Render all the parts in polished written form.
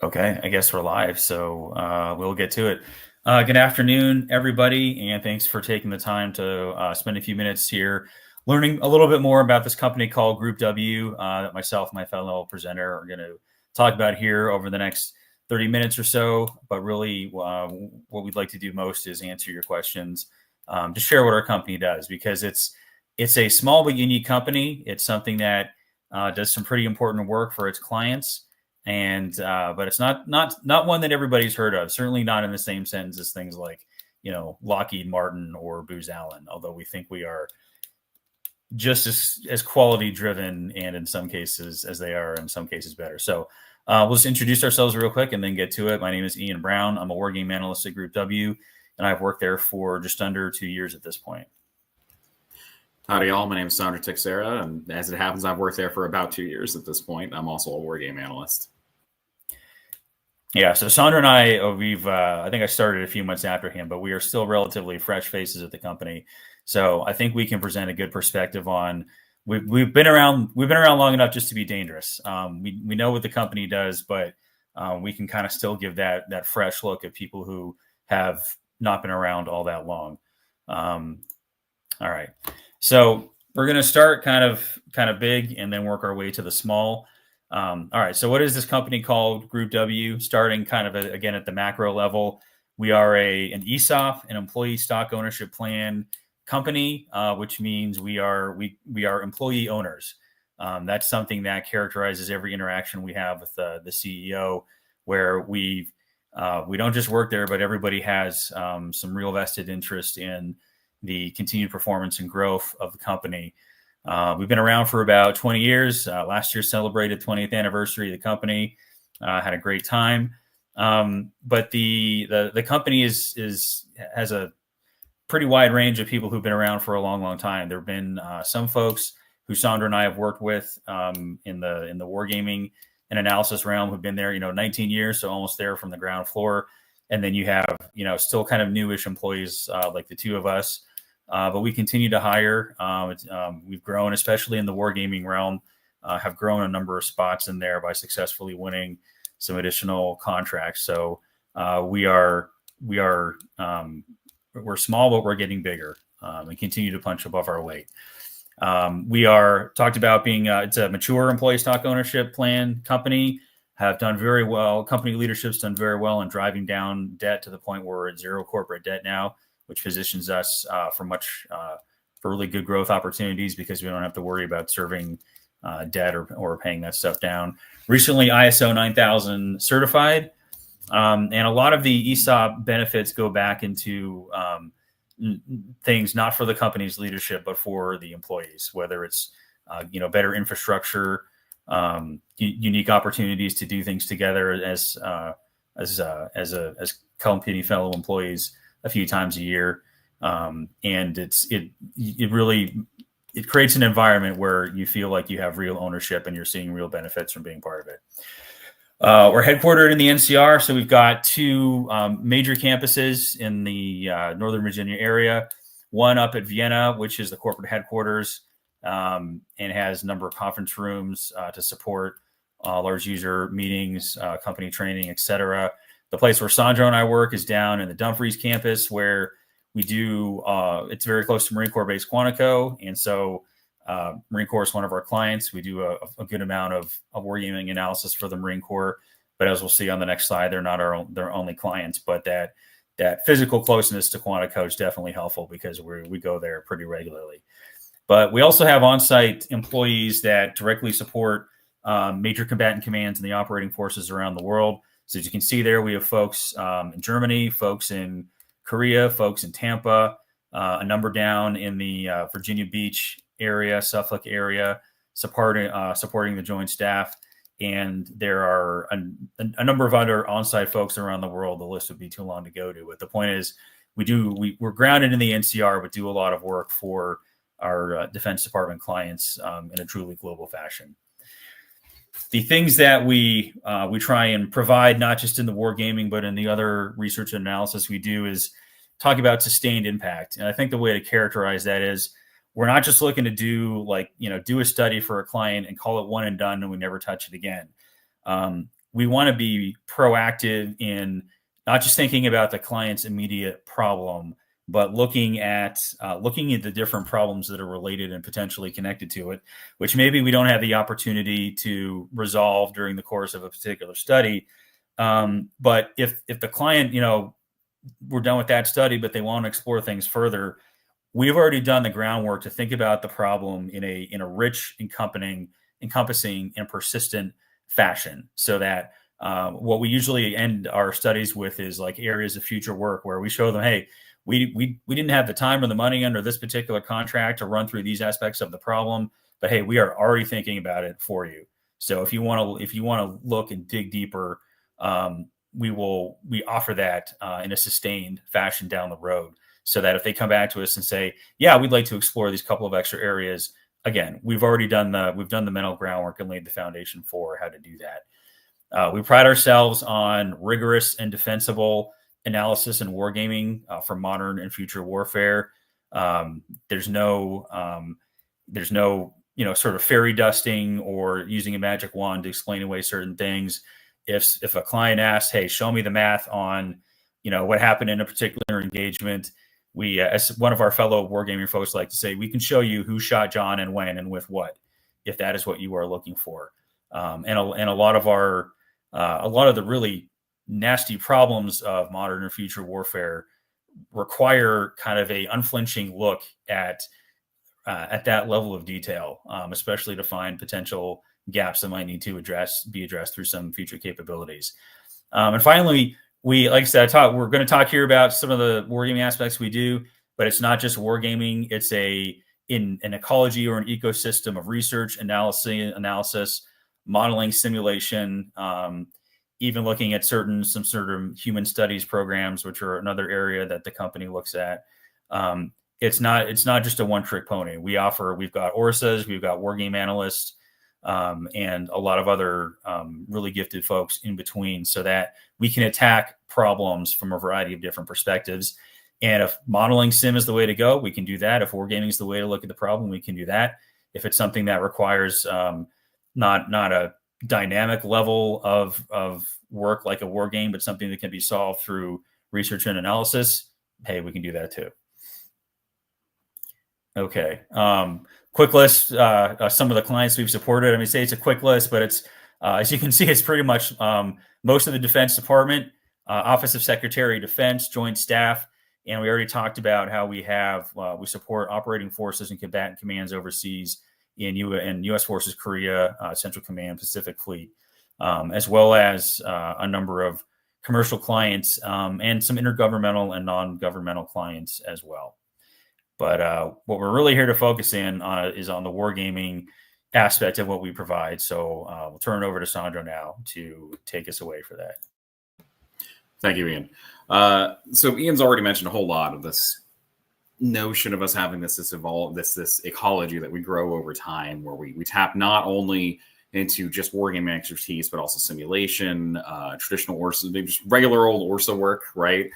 Okay, I guess we're live, so we'll get to it. Good afternoon, everybody, and thanks for taking the time to spend a few minutes here learning a little bit more about this company called Group W that myself and my fellow presenter are going to talk about here over the next 30 minutes or so. But really, what we'd like to do most is answer your questions, to share what our company does, because it's a small but unique company. It's something that does some pretty important work for its clients. And but it's not one that everybody's heard of. Certainly not in the same sense as things like Lockheed Martin or Booz Allen. Although we think we are just as quality driven, and in some cases as they are, in some cases better. So we'll just introduce ourselves real quick and then get to it. My name is Ian Brown. I'm a wargame analyst at Group W, and I've worked there for just under 2 years at this point. Howdy, y'all. My name is Sandro Teixeira, and as it happens, I've worked there for about 2 years at this point. I'm also a wargame analyst. Yeah, so Sandro and I, I think I started a few months after him, but we are still relatively fresh faces at the company. So I think we can present a good perspective on. We've been around long enough just to be dangerous. We know what the company does, but we can kind of still give that fresh look at people who have not been around all that long. All right, so we're going to start kind of big and then work our way to the small. All right, so what is this company called Group W? Starting kind of again at the macro level, we are an ESOP, an employee stock ownership plan company, which means we are employee owners. That's something that characterizes every interaction we have with the CEO, where we don't just work there, but everybody has some real vested interest in the continued performance and growth of the company. We've been around for about 20 years. Last year celebrated 20th anniversary of the company. Had a great time. But the company has a pretty wide range of people who've been around for a long, long time. There have been some folks who Sandro and I have worked with in the wargaming and analysis realm who've been there, 19 years, so almost there from the ground floor. And then you have, still kind of newish employees like the two of us. But we continue to hire. We've grown, especially in the wargaming realm, have grown a number of spots in there by successfully winning some additional contracts. So we're small, but we're getting bigger and continue to punch above our weight. We are talked about being it's a mature employee stock ownership plan company. Have done very well. Company leadership's done very well in driving down debt to the point where we're at zero corporate debt now, which positions us for really good growth opportunities, because we don't have to worry about serving debt or paying that stuff down. Recently ISO 9000 certified, and a lot of the ESOP benefits go back into things not for the company's leadership, but for the employees, whether it's better infrastructure, unique opportunities to do things together as company fellow employees a few times a year, and it creates an environment where you feel like you have real ownership and you're seeing real benefits from being part of it. We're headquartered in the NCR, so we've got two major campuses in the Northern Virginia area. One up at Vienna, which is the corporate headquarters, and has a number of conference rooms to support large user meetings, company training, etc. The place where Sandro and I work is down in the Dumfries campus, where we do, it's very close to Marine Corps base Quantico. And so Marine Corps is one of our clients. We do a good amount of wargaming analysis for the Marine Corps. But as we'll see on the next slide, they're not their only clients. But that physical closeness to Quantico is definitely helpful, because we go there pretty regularly. But we also have on-site employees that directly support major combatant commands and the operating forces around the world. So as you can see there, we have folks in Germany, folks in Korea, folks in Tampa, a number down in the Virginia Beach area, Suffolk area, supporting the Joint Staff. And there are a number of other on-site folks around the world. The list would be too long to go to. But the point is, we're grounded in the NCR, but do a lot of work for our Defense Department clients in a truly global fashion. The things that we try and provide, not just in the wargaming, but in the other research and analysis we do, is talk about sustained impact. And I think the way to characterize that is, we're not just looking to do a study for a client and call it one and done and we never touch it again. we want to be proactive in not just thinking about the client's immediate problem, but looking at the different problems that are related and potentially connected to it, which maybe we don't have the opportunity to resolve during the course of a particular study. But if the client, we're done with that study, but they want to explore things further, we've already done the groundwork to think about the problem in a rich, encompassing, and persistent fashion, so that what we usually end our studies with is like areas of future work where we show them, hey, we didn't have the time or the money under this particular contract to run through these aspects of the problem, but hey, we are already thinking about it for you. So if you want to look and dig deeper, we offer that in a sustained fashion down the road, so that if they come back to us and say, yeah, we'd like to explore these couple of extra areas, again, we've done the mental groundwork and laid the foundation for how to do that. We pride ourselves on rigorous and defensible analysis and wargaming for modern and future warfare. There's no sort of fairy dusting or using a magic wand to explain away certain things. If a client asks, hey, show me the math on what happened in a particular engagement, we, as one of our fellow wargaming folks like to say, we can show you who shot John and when and with what, if that is what you are looking for. And a lot of the really nasty problems of modern and future warfare require kind of a unflinching look at that level of detail, especially to find potential gaps that might need to be addressed through some future capabilities. And finally, like I said, we're going to talk here about some of the wargaming aspects we do, but it's not just wargaming. It's in an ecology or an ecosystem of research, analysis, modeling, simulation, even looking at some sort of human studies programs, which are another area that the company looks at. It's not just a one-trick pony. We've got ORSAs, we've got wargame analysts, and a lot of other really gifted folks in between, so that we can attack problems from a variety of different perspectives. And if modeling sim is the way to go, we can do that. If wargaming is the way to look at the problem, we can do that. If it's something that requires not a dynamic level of work like a war game, but something that can be solved through research and analysis, hey, we can do that too. Okay. Quick list, some of the clients we've supported. I mean, say it's a quick list, but it's, as you can see, it's pretty much most of the Defense Department, Office of Secretary of Defense, Joint Staff, and we already talked about how we support operating forces and combatant commands overseas in U.S. Forces Korea, Central Command, Pacific Fleet, as well as a number of commercial clients and some intergovernmental and non-governmental clients as well. But what we're really here to focus in on is on the wargaming aspect of what we provide. So we'll turn it over to Sandro now to take us away for that. Thank you, Ian. So Ian's already mentioned a whole lot of this notion of us having this ecology that we grow over time, where we tap not only into just wargaming expertise, but also simulation, traditional ORSA, just regular old ORSA work, right?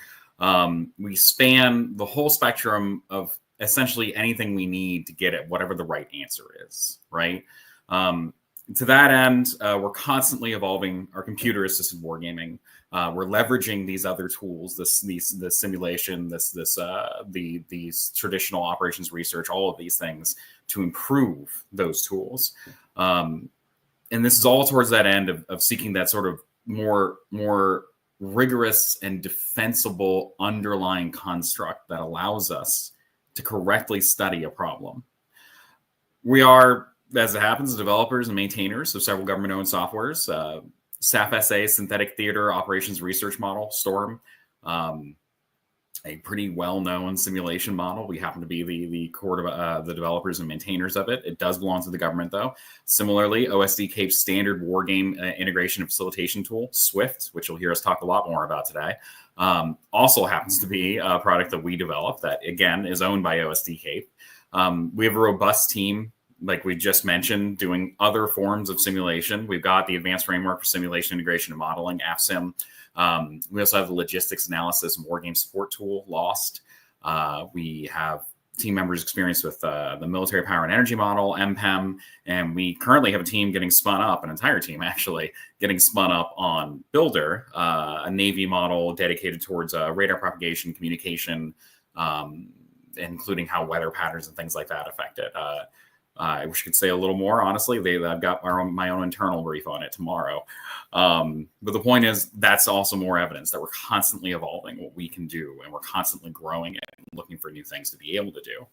We span the whole spectrum of essentially anything we need to get at whatever the right answer is, right? To that end, we're constantly evolving our computer-assisted wargaming. We're leveraging these other tools, this simulation, these traditional operations research, all of these things to improve those tools. And this is all towards that end of seeking that sort of more rigorous and defensible underlying construct that allows us to correctly study a problem. We are, as it happens, developers and maintainers of several government-owned softwares. SAF-SA, Synthetic Theater Operations Research Model, STORM, a pretty well-known simulation model. We happen to be the core of the developers and maintainers of it. It does belong to the government, though. Similarly, OSDCAPE's standard wargame integration and facilitation tool, SWIFT, which you'll hear us talk a lot more about today, also happens to be a product that we developed that, again, is owned by OSDCAPE. We have a robust team, like we just mentioned, doing other forms of simulation. We've got the Advanced Framework for Simulation, Integration, and Modeling, AFSIM. We also have the Logistics Analysis and Wargame Support Tool, LOST. We have team members experienced with the military power and energy model, MPEM, and we currently have a team getting spun up, an entire team actually, getting spun up on Builder, a Navy model dedicated towards radar propagation, communication, including how weather patterns and things like that affect it. I wish I could say a little more, honestly. I've got my own internal brief on it tomorrow. But the point is, that's also more evidence that we're constantly evolving what we can do, and we're constantly growing it and looking for new things to be able to do.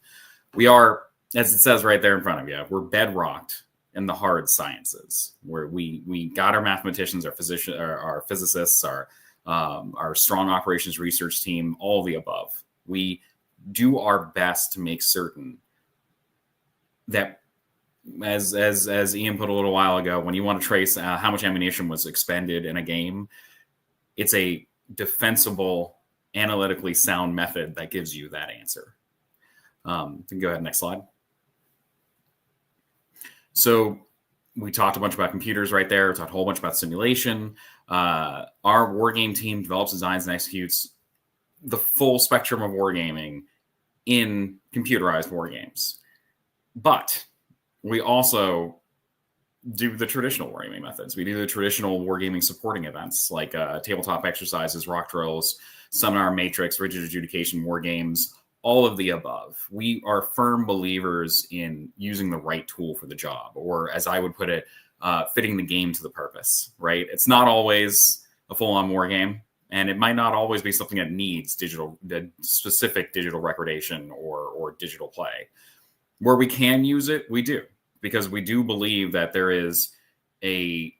We are, as it says right there in front of you, we're bedrocked in the hard sciences, where we got our mathematicians, our physicists, our strong operations research team, all the above. We do our best to make certain that, as Ian put a little while ago, when you want to trace how much ammunition was expended in a game, it's a defensible, analytically sound method that gives you that answer. You can go ahead, next slide. So we talked a bunch about computers right there. We talked a whole bunch about simulation. Our wargame team develops, designs, and executes the full spectrum of wargaming in computerized wargames. But we also do the traditional wargaming methods. We do the traditional wargaming supporting events like tabletop exercises, rock drills, seminar matrix, rigid adjudication wargames, all of the above. We are firm believers in using the right tool for the job, or as I would put it, fitting the game to the purpose, right? It's not always a full-on wargame, and it might not always be something that needs specific digital recordation or digital play. Where we can use it, we do, because we do believe that there is a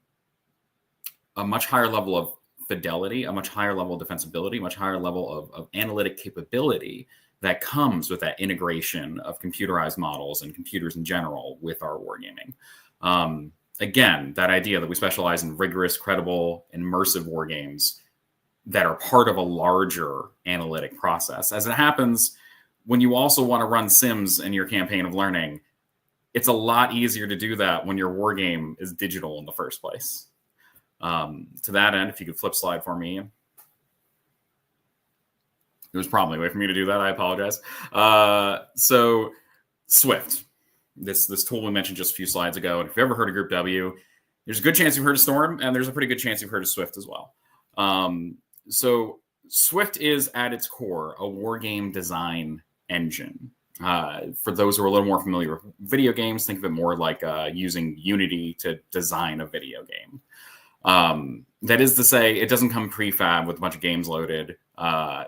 much higher level of fidelity, a much higher level of defensibility, much higher level of analytic capability that comes with that integration of computerized models and computers in general with our wargaming. Again, that idea that we specialize in rigorous, credible, immersive wargames that are part of a larger analytic process. As it happens, when you also want to run sims in your campaign of learning, it's a lot easier to do that when your war game is digital in the first place. To that end, if you could flip slide for me, Ian. It was probably a way for me to do that. I apologize. So Swift, this tool we mentioned just a few slides ago. And if you've ever heard of Group W, there's a good chance you've heard of Storm, and there's a pretty good chance you've heard of Swift as well. So Swift is at its core a war game design engine. For those who are a little more familiar with video games, think of it more like using Unity to design a video game. That is to say, it doesn't come prefab with a bunch of games loaded.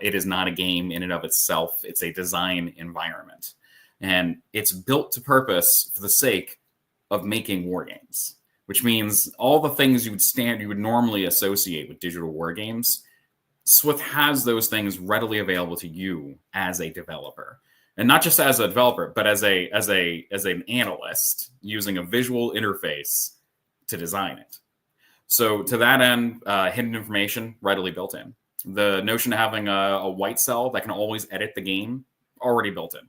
It is not a game in and of itself. It's a design environment. And it's built to purpose for the sake of making war games, which means all the things you would normally associate with digital war games, Swift has those things readily available to you as a developer. And not just as a developer, but as an analyst using a visual interface to design it. So to that end, hidden information readily built in. The notion of having a white cell that can always edit the game, already built in.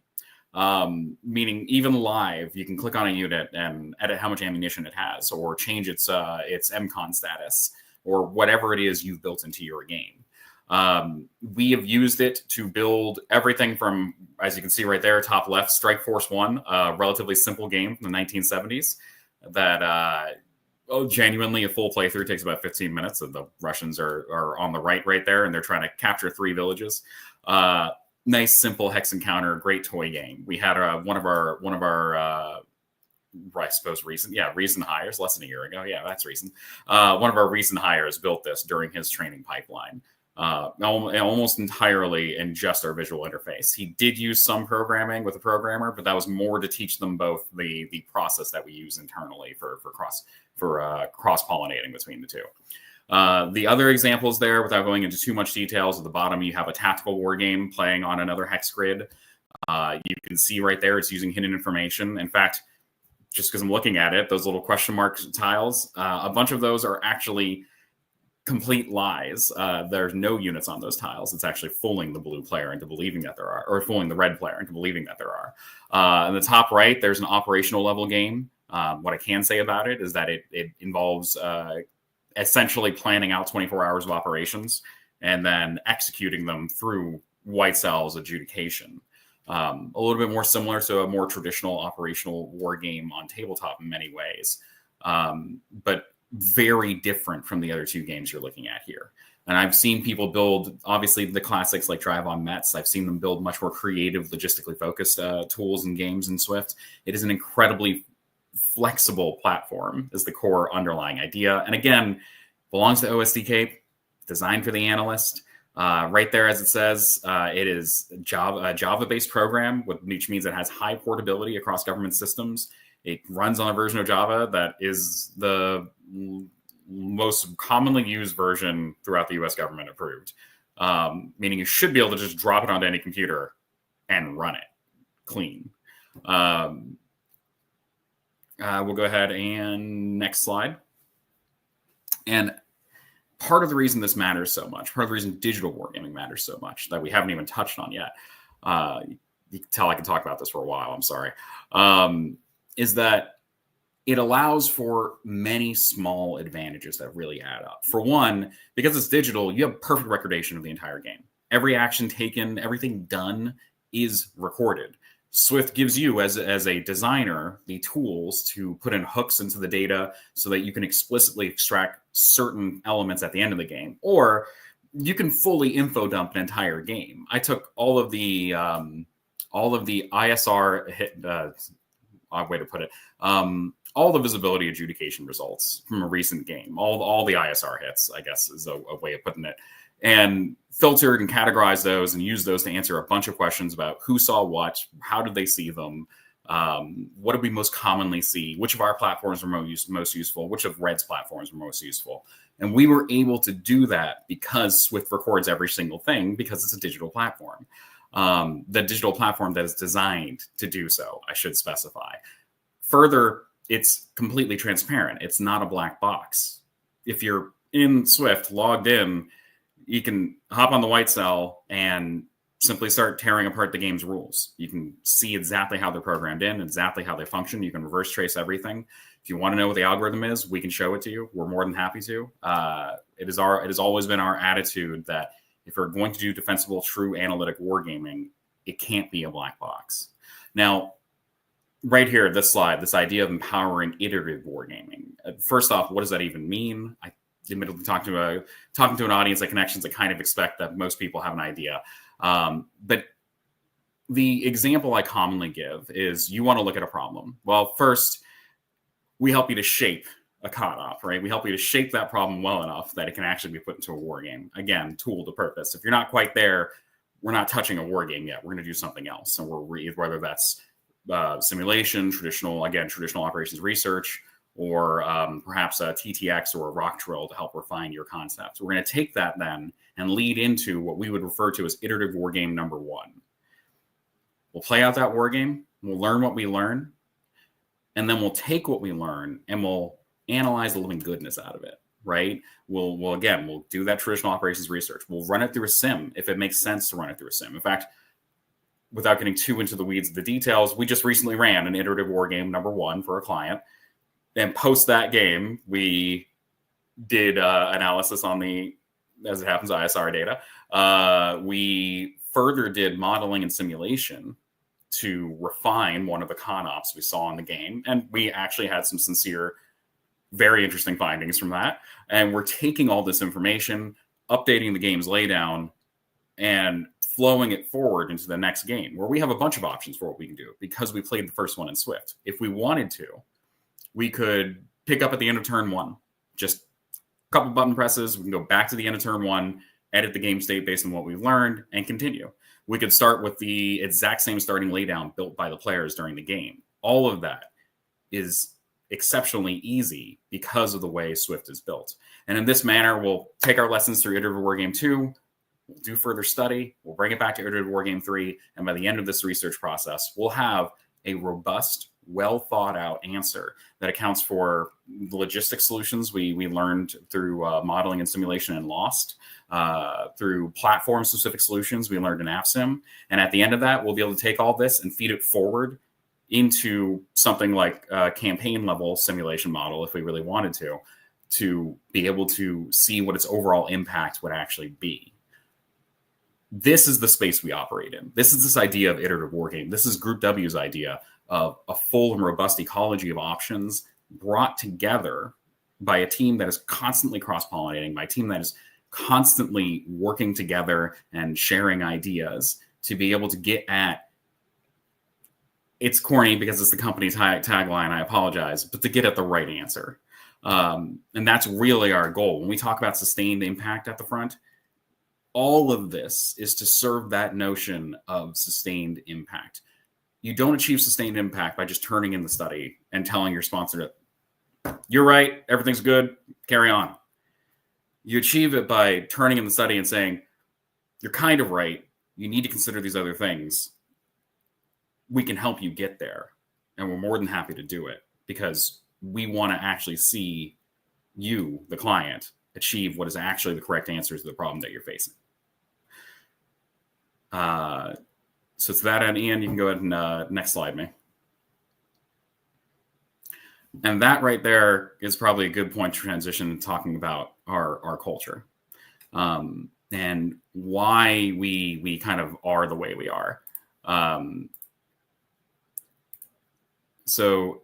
Meaning even live, you can click on a unit and edit how much ammunition it has, or change its MCON status, or whatever it is you've built into your game. We have used it to build everything from, as you can see right there, top left, Strike Force 1, a relatively simple game from the 1970s that genuinely a full playthrough takes about 15 minutes. And the Russians are on the right there, and they're trying to capture 3 villages. Nice, simple hex encounter, great toy game. We had one of our I suppose recent hires, less than a year ago. Yeah, that's recent. One of our recent hires built this during his training pipeline. Almost entirely in just our visual interface. He did use some programming with a programmer, but that was more to teach them both the process that we use internally for cross-pollinating between the two. The other examples there, without going into too much details, at the bottom you have a tactical war game playing on another hex grid. You can see right there it's using hidden information. In fact, just because I'm looking at it, those little question mark tiles, a bunch of those are actually complete lies. There's no units on those tiles. It's actually fooling the blue player into believing that there are, or fooling the red player into believing that there are. In the top right, there's an operational level game. What I can say about it is that it involves essentially planning out 24 hours of operations and then executing them through white cells adjudication. A little bit more similar to a more traditional operational war game on tabletop in many ways, but very different from the other two games you're looking at here. And I've seen people build, obviously, the classics like Drive on Mets. I've seen them build much more creative, logistically focused tools and games in Swift. It is an incredibly flexible platform is the core underlying idea. And again, belongs to OSDK, designed for the analyst. Right there, as it says, it is a Java-based program, which means it has high portability across government systems. It runs on a version of Java that is the most commonly used version throughout the US government approved, meaning you should be able to just drop it onto any computer and run it clean. We'll go ahead and next slide. And part of the reason this matters so much, part of the reason digital wargaming matters so much that we haven't even touched on yet, you can tell I can talk about this for a while, I'm sorry, is that it allows for many small advantages that really add up. For one, because it's digital, you have perfect recordation of the entire game. Every action taken, everything done is recorded. Swift gives you, as a designer, the tools to put in hooks into the data so that you can explicitly extract certain elements at the end of the game. Or you can fully info dump an entire game. I took all of the ISR hit, odd way to put it, all the visibility adjudication results from a recent game, all the ISR hits, I guess is a way of putting it, and filtered and categorized those and used those to answer a bunch of questions about who saw what, how did they see them, what did we most commonly see, which of our platforms were most useful, which of Red's platforms were most useful. And we were able to do that because Swift records every single thing because it's a digital platform. The digital platform that is designed to do so, I should specify. Further, it's completely transparent. It's not a black box. If you're in Swift, logged in, you can hop on the white cell and simply start tearing apart the game's rules. You can see exactly how they're programmed in, exactly how they function. You can reverse trace everything. If you want to know what the algorithm is, we can show it to you. We're more than happy to. It has always been our attitude that if we're going to do defensible, true analytic wargaming, it can't be a black box. Now, right here, this slide, this idea of empowering iterative wargaming. First off, what does that even mean? I admittedly talking to an audience at Connections, I kind of expect that most people have an idea. But the example I commonly give is you want to look at a problem. Well, first, we help you to shape a COD-op, right? We help you to shape that problem well enough that it can actually be put into a war game. Again, tool to purpose. If you're not quite there, we're not touching a war game yet. We're going to do something else. And whether that's simulation, traditional operations research, or perhaps a TTX or a rock drill to help refine your concept. We're going to take that then and lead into what we would refer to as iterative war game number one. We'll play out that war game, we'll learn what we learn, and then we'll take what we learn and we'll analyze the living goodness out of it, right? We'll do that traditional operations research. We'll run it through a sim if it makes sense to run it through a sim. In fact, without getting too into the weeds of the details, we just recently ran an iterative war game number one for a client. And post that game, we did analysis on the, as it happens, ISR data. We further did modeling and simulation to refine one of the con-ops we saw in the game. And we actually had some sincere, very interesting findings from that. And we're taking all this information, updating the game's laydown, and flowing it forward into the next game, where we have a bunch of options for what we can do because we played the first one in Swift. If we wanted to, we could pick up at the end of turn one, just a couple button presses. We can go back to the end of turn one, edit the game state based on what we've learned, and continue. We could start with the exact same starting laydown built by the players during the game. All of that is exceptionally easy because of the way Swift is built. And in this manner, we'll take our lessons through Iterative Wargame 2, we'll do further study, we'll bring it back to Iterative Wargame 3, and by the end of this research process, we'll have a robust, well thought out answer that accounts for the logistic solutions we learned through modeling and simulation and Lost, through platform specific solutions we learned in AppSim. And at the end of that, we'll be able to take all this and feed it forward into something like a campaign level simulation model if we really wanted to be able to see what its overall impact would actually be. this is the space we operate in. This is this idea of iterative wargame. This is Group W's idea of a full and robust ecology of options brought together by a team that is constantly cross-pollinating, by a team that is constantly working together and sharing ideas to be able to get at, it's corny because it's the company's tagline, I apologize, but to get at the right answer. And that's really our goal. When we talk about sustained impact at the front, all of this is to serve that notion of sustained impact. You don't achieve sustained impact by just turning in the study and telling your sponsor that you're right, everything's good, carry on. You achieve it by turning in the study and saying, you're kind of right, you need to consider these other things. We can help you get there. And we're more than happy to do it because we want to actually see you, the client, achieve what is actually the correct answers to the problem that you're facing. So to that end, Ian, you can go ahead and next slide me. And that right there is probably a good point to transition talking about our culture and why we kind of are the way we are. So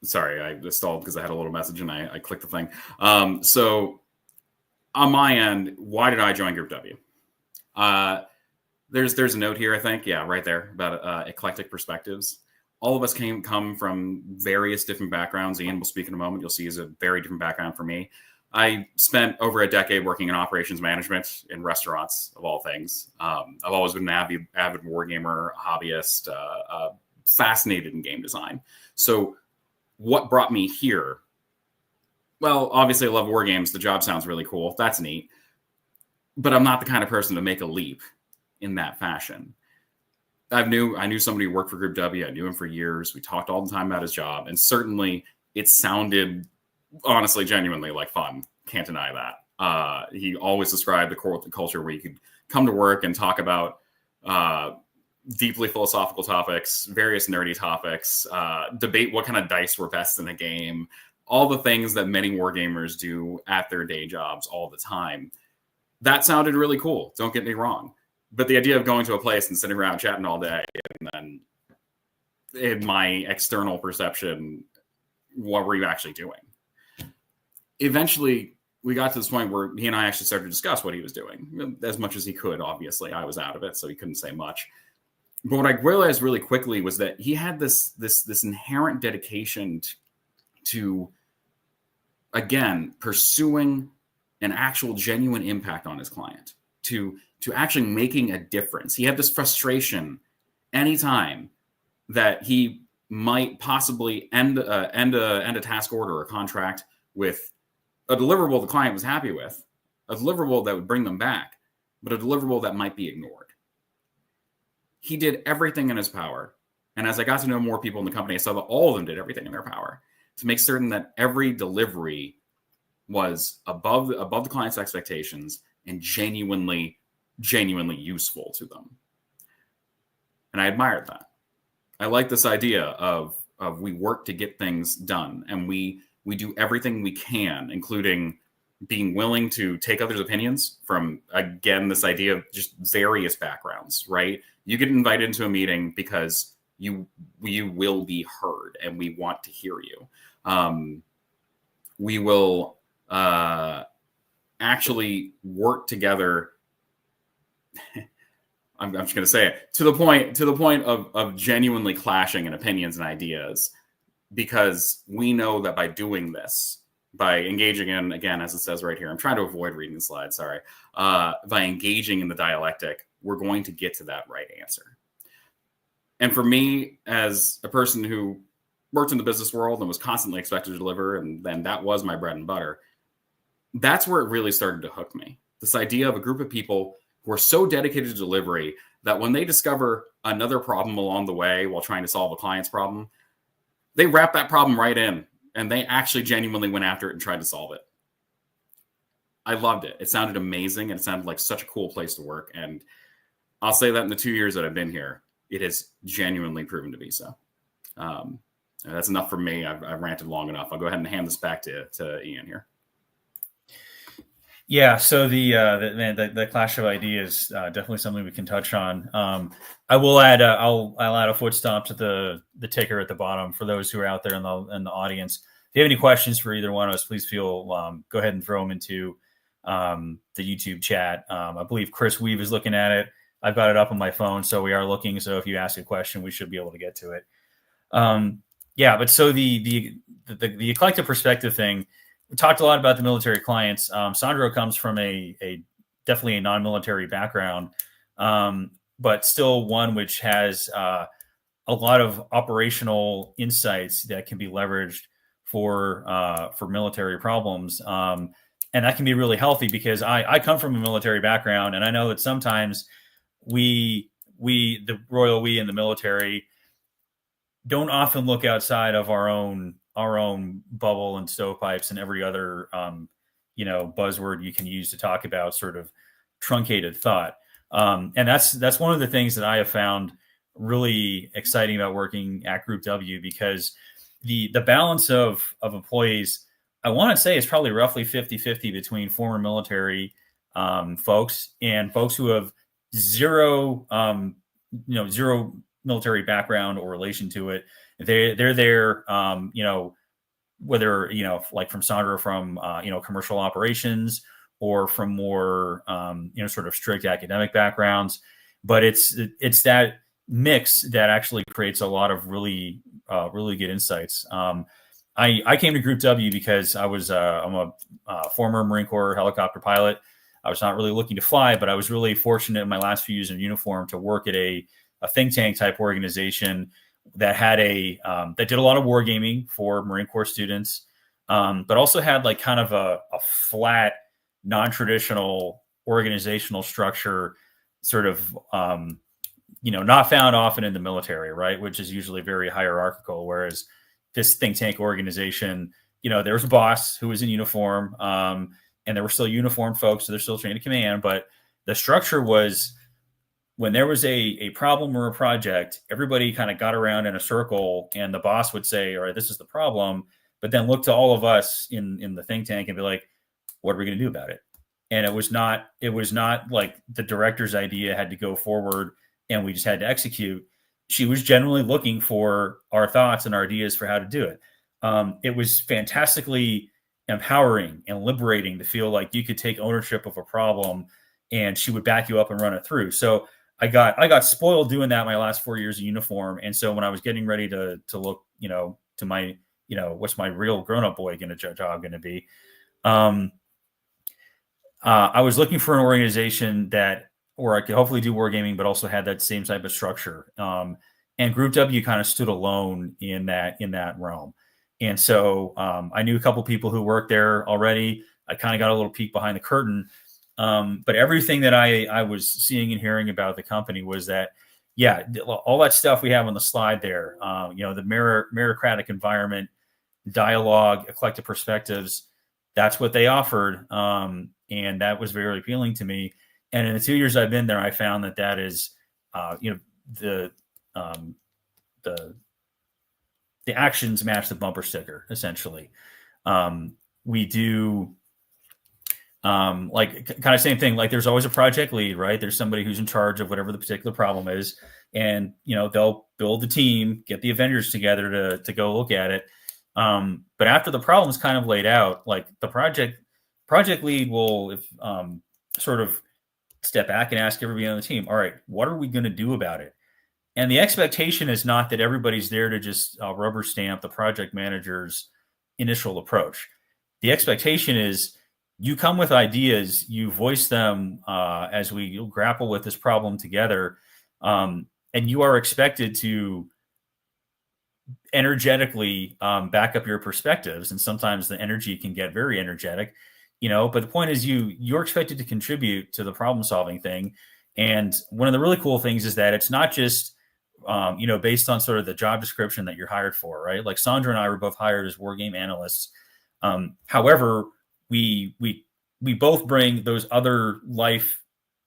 sorry, I just stalled because I had a little message and I clicked the thing. So on my end, why did I join Group W? There's a note here, I think. Yeah, right there about eclectic perspectives. All of us come from various different backgrounds. Ian will speak in a moment. You'll see is a very different background for me. I spent over a decade working in operations management in restaurants, of all things. I've always been an avid wargamer, hobbyist, fascinated in game design. So what brought me here? Well, obviously I love war games. The job sounds really cool. That's neat. But I'm not the kind of person to make a leap in that fashion. I knew somebody who worked for Group W. I knew him for years. We talked all the time about his job. And certainly it sounded, honestly, genuinely like fun. Can't deny that. He always described the culture where you could come to work and talk about deeply philosophical topics, various nerdy topics, debate what kind of dice were best in a game, all the things that many wargamers do at their day jobs all the time. That sounded really cool. Don't get me wrong. But the idea of going to a place and sitting around chatting all day and then in my external perception, what were you actually doing? Eventually, we got to this point where he and I actually started to discuss what he was doing as much as he could. Obviously, I was out of it, so he couldn't say much. But what I realized really quickly was that he had this inherent dedication to, again, pursuing an actual genuine impact on his client, to actually making a difference. He had this frustration anytime that he might possibly end a task order or a contract with a deliverable the client was happy with, a deliverable that would bring them back, but a deliverable that might be ignored. He did everything in his power. And as I got to know more people in the company, I saw that all of them did everything in their power to make certain that every delivery was above the client's expectations and genuinely useful to them. And I admired that. I like this idea of we work to get things done, and we do everything we can, including being willing to take others' opinions from, again, this idea of just various backgrounds, right? You get invited into a meeting because you will be heard and we want to hear you. We will actually work together. I'm just going to say it to the point of genuinely clashing in opinions and ideas, because we know that by doing this, by engaging in, again, as it says right here, I'm trying to avoid reading the slide, sorry. By engaging in the dialectic, we're going to get to that right answer. And for me, as a person who worked in the business world and was constantly expected to deliver, and then that was my bread and butter, that's where it really started to hook me. This idea of a group of people who are so dedicated to delivery that when they discover another problem along the way while trying to solve a client's problem, they wrap that problem right in and they actually genuinely went after it and tried to solve it. I loved it. It sounded amazing and it sounded like such a cool place to work. And I'll say that in the 2 years that I've been here, it has genuinely proven to be so. That's enough for me. I've ranted long enough. I'll go ahead and hand this back to Ian here. Yeah, so the clash of ideas definitely something we can touch on. I will add I'll add a foot stomp to the ticker at the bottom for those who are out there in the audience. If you have any questions for either one of us, please feel go ahead and throw them into the YouTube chat. I believe Chris Weave is looking at it. I've got it up on my phone, so we are looking. So if you ask a question, we should be able to get to it. Yeah, but so the eclectic perspective thing. We talked a lot about the military clients. Sandro comes from a definitely a non-military background, but still one which has a lot of operational insights that can be leveraged for military problems, and that can be really healthy because I come from a military background, and I know that sometimes the royal we in the military don't often look outside of our own bubble and stovepipes and every other buzzword you can use to talk about sort of truncated thought. And that's one of the things that I have found really exciting about working at Group W, because the balance of employees, I want to say, is probably roughly 50-50 between former military folks and folks who have zero military background or relation to it. They're there, whether, like from Sandro, from, commercial operations, or from more, sort of strict academic backgrounds. But it's that mix that actually creates a lot of really good insights. I came to Group W because I'm a former Marine Corps helicopter pilot. I was not really looking to fly, but I was really fortunate in my last few years in uniform to work at a think tank type organization that had that did a lot of wargaming for Marine Corps students, but also had like kind of a flat, non-traditional organizational structure, sort of, not found often in the military, right? Which is usually very hierarchical. Whereas this think tank organization, there was a boss who was in uniform, and there were still uniformed folks, so they're still trained to command, but the structure was, when there was a problem or a project, everybody kind of got around in a circle, and the boss would say, all right, this is the problem, but then look to all of us in the think tank and be like, what are we going to do about it? And it was not like the director's idea had to go forward and we just had to execute. She was generally looking for our thoughts and our ideas for how to do it. It was fantastically empowering and liberating to feel like you could take ownership of a problem, and she would back you up and run it through. So I got spoiled doing that my last 4 years in uniform. And so when I was getting ready to look, to my, what's my real grown-up boy job going to be? I was looking for an organization where I could hopefully do wargaming, but also had that same type of structure. And Group W kind of stood alone in that realm. And so I knew a couple people who worked there already. I kind of got a little peek behind the curtain. But everything that I was seeing and hearing about the company was that, yeah, all that stuff we have on the slide there, the meritocratic environment, dialogue, eclectic perspectives, that's what they offered. And that was very appealing to me. And in the 2 years I've been there, I found that is, the actions match the bumper sticker, essentially. We do, like kind of same thing. Like there's always a project lead, right? There's somebody who's in charge of whatever the particular problem is, and they'll build the team, get the Avengers together to go look at it. But after the problem's kind of laid out, like the project lead will sort of step back and ask everybody on the team, all right, what are we going to do about it? And the expectation is not that everybody's there to just rubber stamp the project manager's initial approach. The expectation is you come with ideas, you voice them as we grapple with this problem together, and you are expected to energetically back up your perspectives. And sometimes the energy can get very energetic, but the point is you're expected to contribute to the problem solving thing. And one of the really cool things is that it's not just based on sort of the job description that you're hired for, right? Like Sandra and I were both hired as wargame analysts. However, we both bring those other life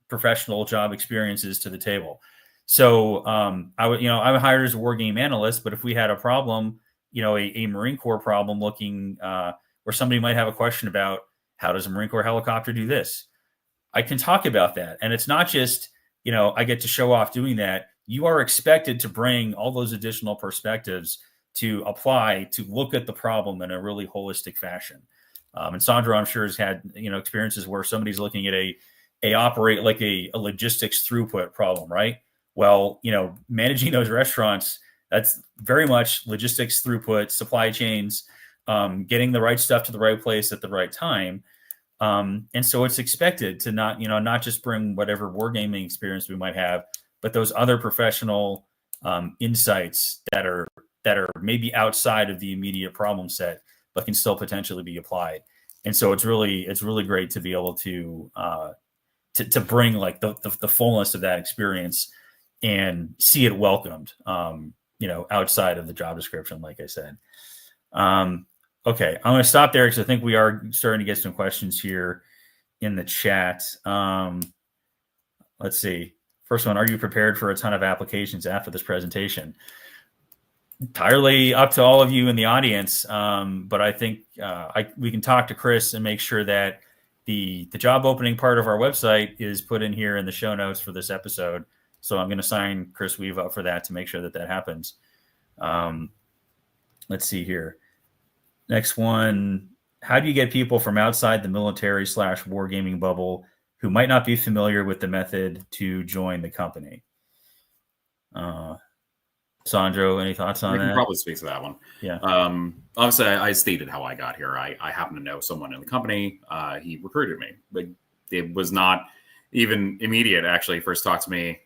professional job experiences to the table. So I'm hired as a wargame analyst, but if we had a problem, a Marine Corps problem looking where somebody might have a question about How does a Marine Corps helicopter do this? I can talk about that. And it's not just, I get to show off doing that. You are expected to bring all those additional perspectives to apply, to look at the problem in a really holistic fashion. And Sandro, I'm sure, has had, experiences where somebody's looking at a logistics throughput problem, right? Well, managing those restaurants, that's very much logistics throughput, supply chains, getting the right stuff to the right place at the right time. And so it's expected to not just bring whatever wargaming experience we might have, but those other professional insights that are maybe outside of the immediate problem set, but can still potentially be applied. And so it's really great to be able to bring like the fullness of that experience and see it welcomed, outside of the job description, like I said. Okay, I'm going to stop there because I think we are starting to get some questions here in the chat. Let's see. First one, are you prepared for a ton of applications after this presentation? Entirely up to all of you in the audience, but I think we can talk to Chris and make sure that the job opening part of our website is put in here in the show notes for this episode. So I'm going to sign Chris Weave up for that to make sure that happens. Let's see here. Next one, how do you get people from outside the military / wargaming bubble who might not be familiar with the method to join the company? Sandro, any thoughts on that? I can probably speak to that one. Yeah. Obviously, I stated how I got here. I happen to know someone in the company. He recruited me. But it was not even immediate, actually. First talked to me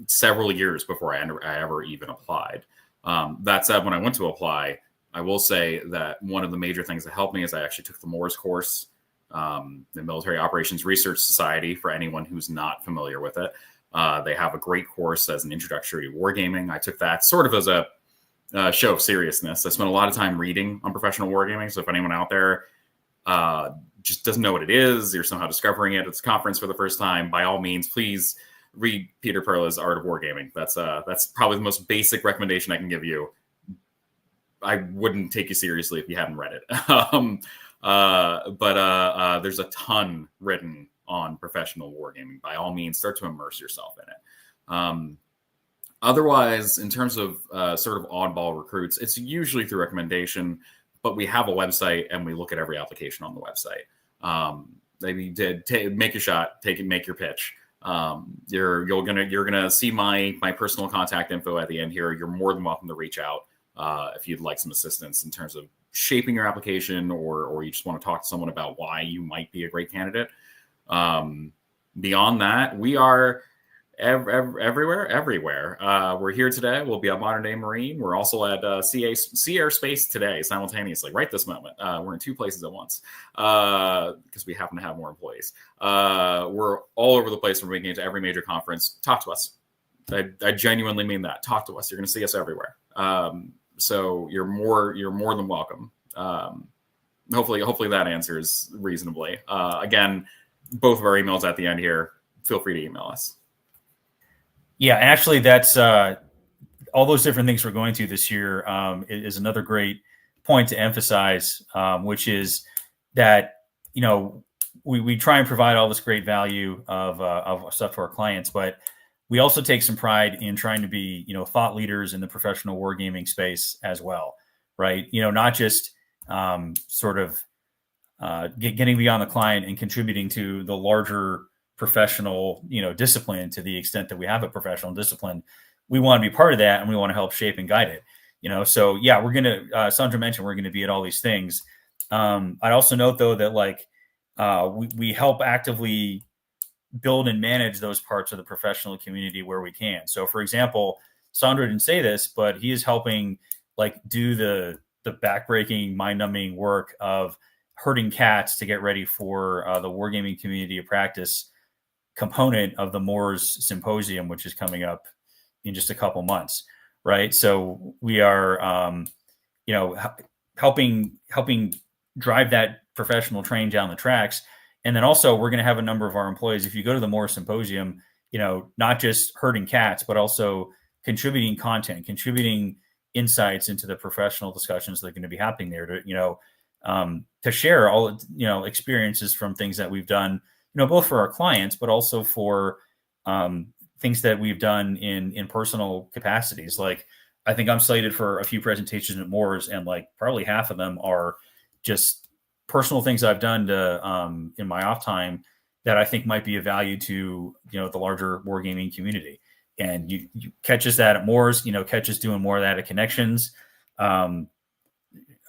several years before I ever even applied. That said, when I went to apply, I will say that one of the major things that helped me is I actually took the MORS course, the Military Operations Research Society, for anyone who's not familiar with it. They have a great course as an introductory to wargaming. I took that sort of as a show of seriousness. I spent a lot of time reading on professional wargaming. So if anyone out there just doesn't know what it is, you're somehow discovering it at this conference for the first time, by all means, please read Peter Perla's Art of Wargaming. That's probably the most basic recommendation I can give you. I wouldn't take you seriously if you hadn't read it. But there's a ton written on professional wargaming. By all means, start to immerse yourself in it. Otherwise, in terms of sort of oddball recruits, it's usually through recommendation, but we have a website and we look at every application on the website. Maybe make your shot, make your pitch. You're gonna see my personal contact info at the end here. You're more than welcome to reach out if you'd like some assistance in terms of shaping your application, or you just want to talk to someone about why you might be a great candidate. Beyond that, we are everywhere. We're here today. We'll be at Modern Day Marine. We're also at Sea Airspace today, simultaneously, right this moment. We're in two places at once because we happen to have more employees. We're all over the place. We're making it to every major conference. Talk to us. I genuinely mean that. Talk to us. You're going to see us everywhere. So you're more than welcome. Hopefully that answers reasonably. Again, both of our emails at the end here. Feel free to email us. Yeah, actually, that's all those different things we're going through this year is another great point to emphasize, which is that we try and provide all this great value of stuff to our clients, but we also take some pride in trying to be thought leaders in the professional wargaming space as well, right? Not just getting beyond the client and contributing to the larger professional, discipline to the extent that we have a professional discipline. We want to be part of that, and we want to help shape and guide it. So yeah, we're going to, Sandra mentioned, we're going to be at all these things. I'd also note though, that we help actively build and manage those parts of the professional community where we can. So for example, Sandra didn't say this, but he is helping do the backbreaking, mind-numbing work of herding cats to get ready for the wargaming community of practice component of the MORS Symposium, which is coming up in just a couple months, right? So we are, helping drive that professional train down the tracks. And then also we're going to have a number of our employees, if you go to the MORS Symposium, not just herding cats, but also contributing content, contributing insights into the professional discussions that are going to be happening there to, to share all, experiences from things that we've done, both for our clients, but also for things that we've done in personal capacities. Like, I think I'm slated for a few presentations at Moores, and like probably half of them are just personal things I've done to in my off time that I think might be of value to the larger wargaming community. And you catch us that at Moores, catch us doing more of that at Connections. I'm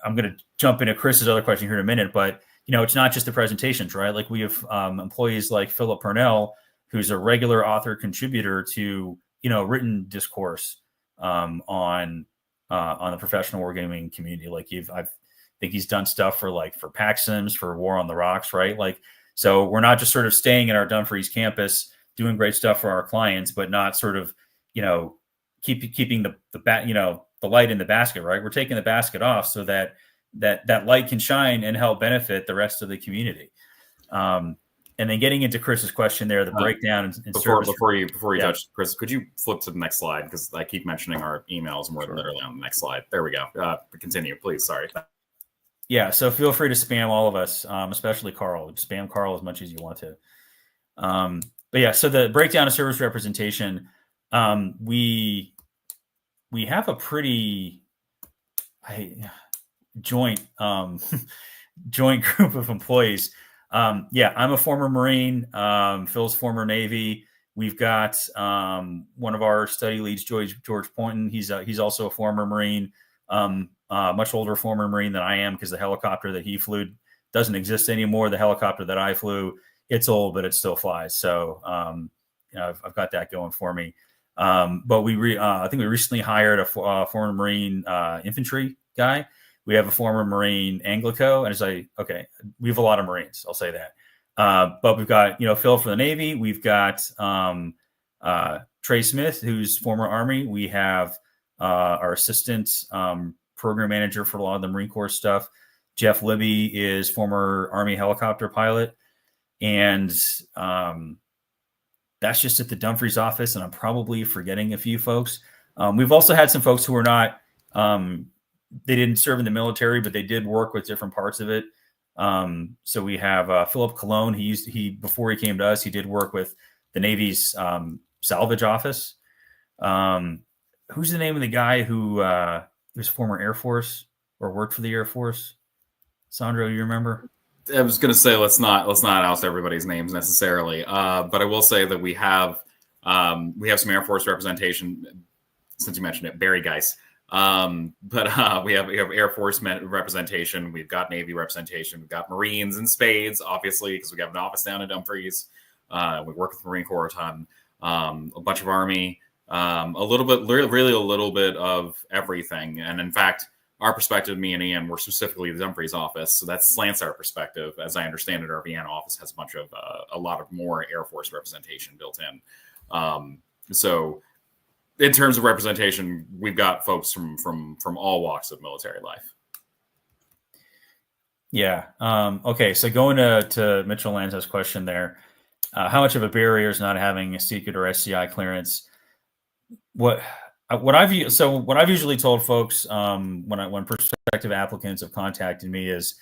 going to jump into Chris's other question here in a minute, but it's not just the presentations, right? Like, we have employees like Philip Purnell, who's a regular author contributor to written discourse on the professional wargaming community. Like, I think he's done stuff for PAX Sims, for War on the Rocks, right? Like, so we're not just sort of staying at our Dumfries campus doing great stuff for our clients, but not sort of keeping the light in the basket, right? We're taking the basket off so that light can shine and help benefit the rest of the community. And then getting into Chris's question there, the breakdown in before you touch, Chris, could you flip to the next slide? Because I keep mentioning our emails more than literally on the next slide. There we go. Continue, please. Sorry. Yeah, so feel free to spam all of us, especially Carl. Spam Carl as much as you want to. But yeah, so the breakdown of service representation, we have a pretty joint group of employees. Yeah, I'm a former Marine. Phil's former Navy. We've got one of our study leads, George Poynton. He's also a former Marine, much older former Marine than I am, because the helicopter that he flew doesn't exist anymore. The helicopter that I flew, it's old, but it still flies. So I've got that going for me. But I think we recently hired a former Marine infantry guy. We have a former Marine Anglico, and it's like, okay, we have a lot of Marines, I'll say that. But we've got, Phil for the Navy. We've got Trey Smith, who's former Army. We have our assistant program manager for a lot of the Marine Corps stuff. Jeff Libby is former Army helicopter pilot. And that's just at the Dumfries office, and I'm probably forgetting a few folks. We've also had some folks who are not, they didn't serve in the military, but they did work with different parts of it. So we have Philip Cologne. Before he came to us, he did work with the Navy's salvage office. Who's the name of the guy who was former Air Force or worked for the Air Force? Sandro, you remember? I was going to say let's not oust everybody's names necessarily, but I will say that we have some Air Force representation, since you mentioned it, Barry Geis. But we have Air Force representation. We've got Navy representation. We've got Marines in spades, obviously, because we have an office down in Dumfries. We work with the Marine Corps a ton. A bunch of Army, a little bit of everything. And in fact, our perspective, me and Ian, were specifically the Dumfries office, so that slants our perspective. As I understand it, our Vienna office has a lot of more Air Force representation built in. So in terms of representation, we've got folks from all walks of military life. Yeah. Okay. So going to Mitchell Lanza's question there, how much of a barrier is not having a secret or SCI clearance? What I've usually told folks when prospective applicants have contacted me is,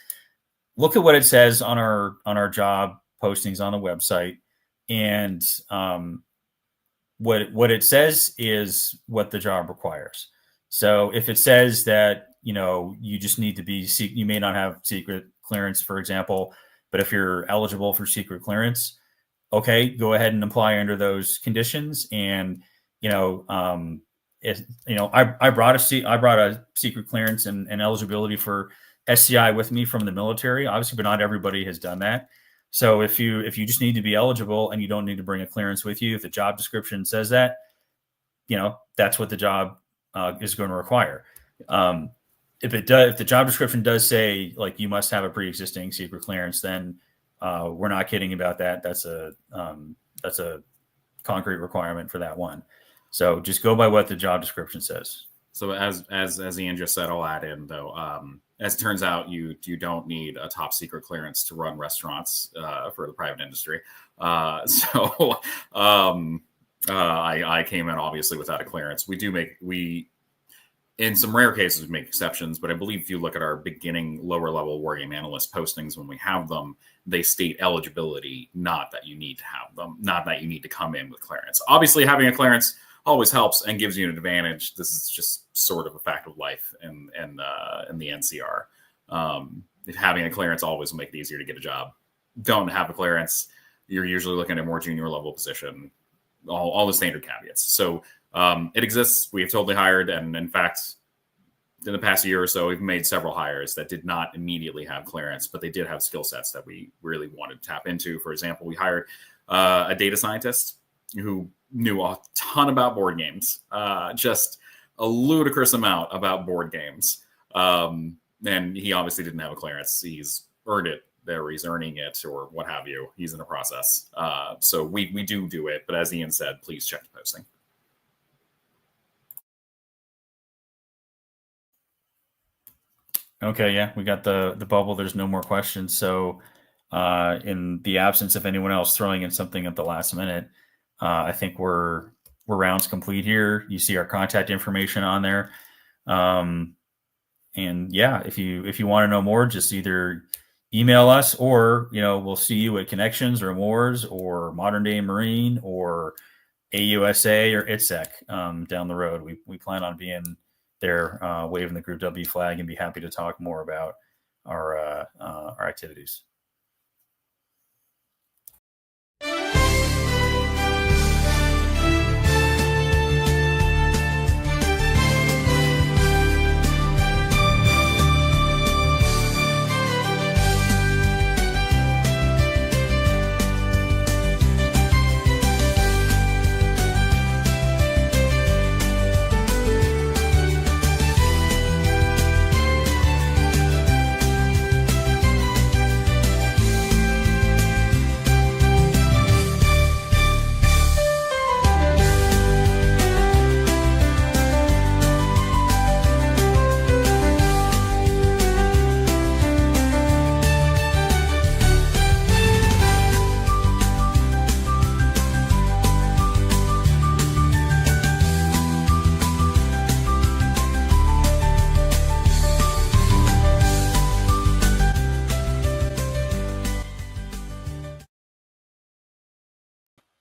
look at what it says on our job postings on the website, and what it says is what the job requires. So if it says that you just need to be you may not have secret clearance, for example, but if you're eligible for secret clearance, okay, go ahead and apply under those conditions. And I brought a secret clearance and eligibility for SCI with me from the military, obviously, but not everybody has done that. So if you just need to be eligible and you don't need to bring a clearance with you, if the job description says that, that's what the job is going to require. If the job description does say like you must have a pre-existing secret clearance, then we're not kidding about that. That's a concrete requirement for that one. So just go by what the job description says. So as Ian just said, I'll add in though. As it turns out, you don't need a top secret clearance to run restaurants for the private industry. I came in obviously without a clearance. In some rare cases, we make exceptions, but I believe if you look at our beginning lower level wargame analyst postings when we have them, they state eligibility, not that you need to have them, not that you need to come in with clearance. Obviously, having a clearance always helps and gives you an advantage. This is just sort of a fact of life in the NCR. Having a clearance always will make it easier to get a job. Don't have a clearance, you're usually looking at a more junior level position. All the standard caveats. So it exists. We have totally hired, and in fact, in the past year or so, we've made several hires that did not immediately have clearance, but they did have skill sets that we really wanted to tap into. For example, we hired a data scientist who knew a ton about board games, just a ludicrous amount about board games. And he obviously didn't have a clearance. He's earned it there, he's earning it, or what have you. He's in the process. So we do it, but as Ian said, please check the posting. Okay, yeah, we got the bubble. There's no more questions. So in the absence of anyone else throwing in something at the last minute, I think we're rounds complete here. You see our contact information on there. And yeah, if you want to know more, just either email us, or we'll see you at Connections or Moores or Modern Day Marine or AUSA or ITSEC down the road. We plan on being there, waving the Group W flag, and be happy to talk more about our activities.